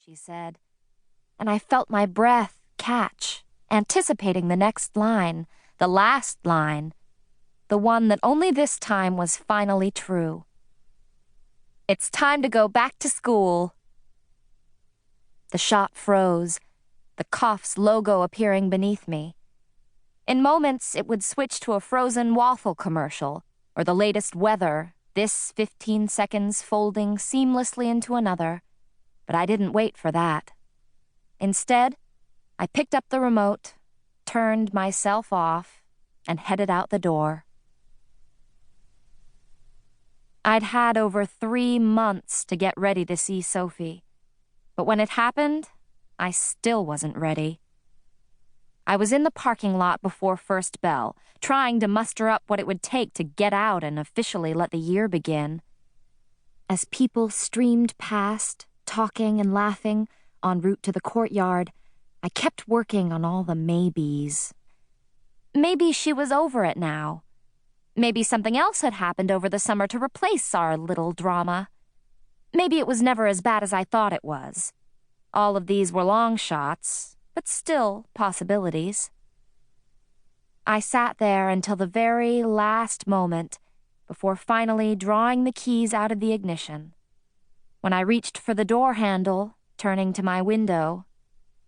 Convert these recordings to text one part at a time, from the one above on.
she said, and I felt my breath catch, anticipating the next line, the last line, the one that only this time was finally true. It's time to go back to school. The shot froze, the Cough's logo appearing beneath me. In moments, it would switch to a frozen waffle commercial, or the latest weather, this 15 seconds folding seamlessly into another, but I didn't wait for that. Instead, I picked up the remote, turned myself off, and headed out the door. I'd had over 3 months to get ready to see Sophie, but when it happened, I still wasn't ready. I was in the parking lot before first bell, trying to muster up what it would take to get out and officially let the year begin. As people streamed past, talking and laughing, en route to the courtyard, I kept working on all the maybes. Maybe she was over it now. Maybe something else had happened over the summer to replace our little drama. Maybe it was never as bad as I thought it was. All of these were long shots, but still possibilities. I sat there until the very last moment before finally drawing the keys out of the ignition. When I reached for the door handle, turning to my window,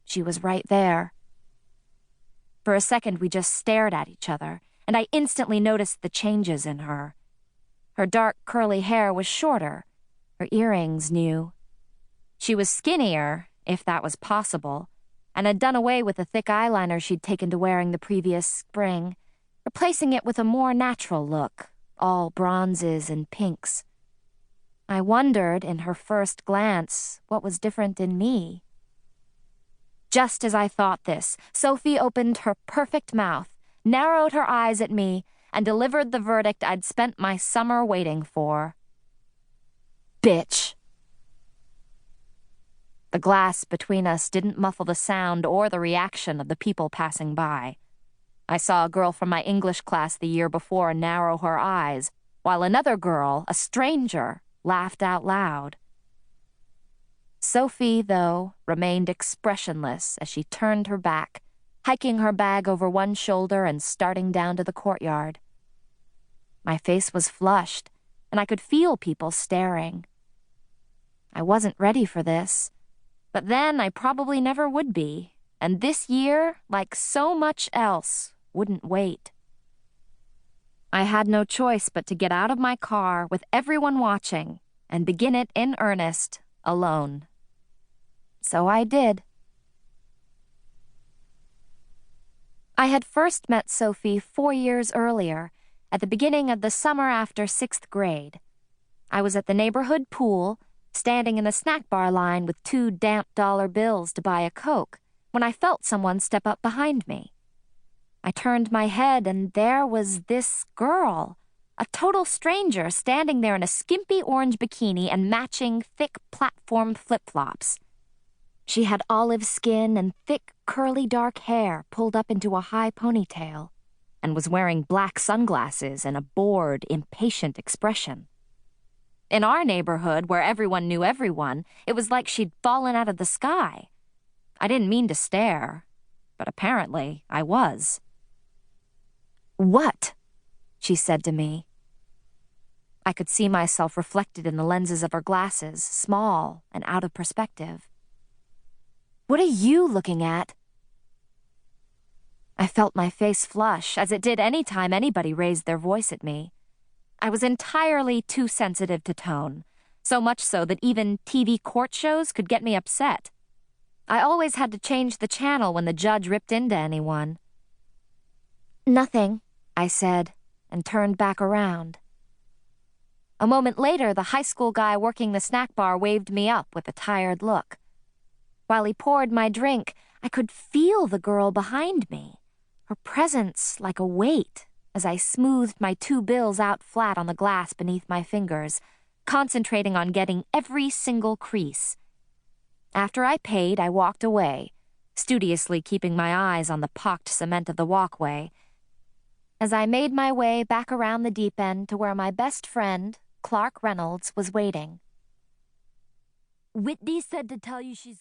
she was right there. For a second, we just stared at each other, and I instantly noticed the changes in her. Her dark, curly hair was shorter, her earrings new. She was skinnier, if that was possible, and had done away with the thick eyeliner she'd taken to wearing the previous spring, replacing it with a more natural look, all bronzes and pinks. I wondered, in her first glance, what was different in me. Just as I thought this, Sophie opened her perfect mouth, narrowed her eyes at me, and delivered the verdict I'd spent my summer waiting for. Bitch! The glass between us didn't muffle the sound or the reaction of the people passing by. I saw a girl from my English class the year before narrow her eyes, while another girl, a stranger, laughed out loud. Sophie, though, remained expressionless as she turned her back, hiking her bag over one shoulder and starting down to the courtyard. My face was flushed, and I could feel people staring. I wasn't ready for this. But then I probably never would be, and this year, like so much else, wouldn't wait. I had no choice but to get out of my car with everyone watching and begin it in earnest, alone. So I did. I had first met Sophie 4 years earlier, at the beginning of the summer after 6th grade. I was at the neighborhood pool, standing in the snack bar line with 2 damp dollar bills to buy a Coke, when I felt someone step up behind me. I turned my head, and there was this girl, a total stranger, standing there in a skimpy orange bikini and matching thick platform flip-flops. She had olive skin and thick, curly dark hair pulled up into a high ponytail, and was wearing black sunglasses and a bored, impatient expression. In our neighborhood, where everyone knew everyone, it was like she'd fallen out of the sky. I didn't mean to stare, but apparently I was. "What?" she said to me. I could see myself reflected in the lenses of her glasses, small and out of perspective. "What are you looking at?" I felt my face flush, as it did any time anybody raised their voice at me. I was entirely too sensitive to tone, so much so that even TV court shows could get me upset. I always had to change the channel when the judge ripped into anyone. "Nothing," I said, and turned back around. A moment later, the high school guy working the snack bar waved me up with a tired look. While he poured my drink, I could feel the girl behind me, her presence like a weight, as I smoothed my 2 bills out flat on the glass beneath my fingers, concentrating on getting every single crease. After I paid, I walked away, studiously keeping my eyes on the pocked cement of the walkway, as I made my way back around the deep end to where my best friend, Clark Reynolds, was waiting. "Whitney said to tell you she's..."